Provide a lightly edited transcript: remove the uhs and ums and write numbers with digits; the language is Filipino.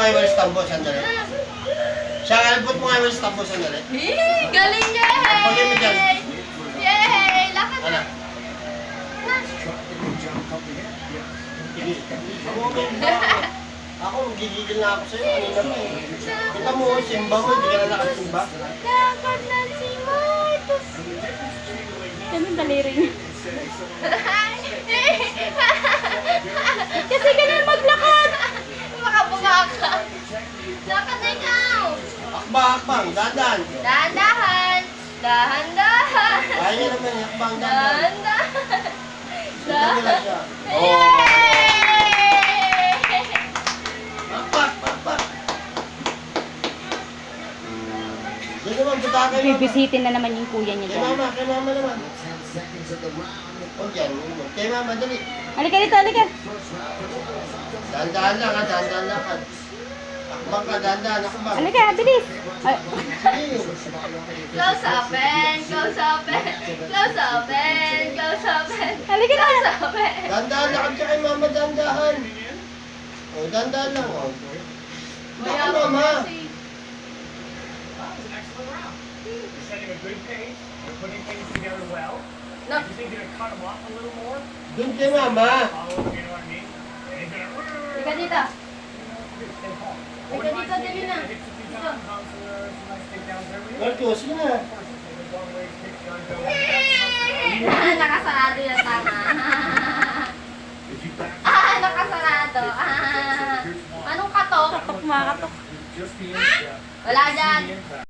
nga yung walis tambo, sandali. Siya, abot mo nga yung walis tambo, sandali. Galing niya! Pagay mo dyan. Yay! Lakad na! Ano? Ako, gigigil na ako sa'yo. Kanina pa eh. Kita mo, simba mo, hindi ka na nakasimba. Lakad na si Marcos! Ganun daliri niya. Kasi ganun maglakad. Makabunga ka! Lakad na ikaw! Akbang, akbang, dadan. Dahan-dahan! Dahan-dahan! Kaya niya naman, akbang, dadan. Dahan-dahan! Kita nila siya. Yay! Pakpak, pakpak. Hindi naman, buta kay mama. Bibisitin na naman yung kuya niya Kay dyan. mama naman. Huwag yan, huwag. Kay mama, dali. Halika dito, halika. Dahan-dahan lang ha, dahan-dahan lang ha. Akbang ka, dahan-dahan, akbang. Halika, bilis. Ay, Sige. Close open! Close open! Close open! Close open! halika na. Close open! Dahan-dahan, lakad ka kay mama, dahan-dahan. O, dahan-dahan lang, o. Baka mama. Excellent round. You're setting a good pace. You're putting things together well. No. You think you're gonna cut them off a little more? Doon kay mama. Follow, you know what I mean? And he's gonna Halika dito! stay calm. Halika dito, dali na! Hits a few times, bounces, some nice takedowns there. Marcos, sige na. Of course, it's a long way to kick John Jones. Nakasarado yung tanga. If you back Nakasarado. Anong katok? Katok, makatok. just the inch, Wala dyan.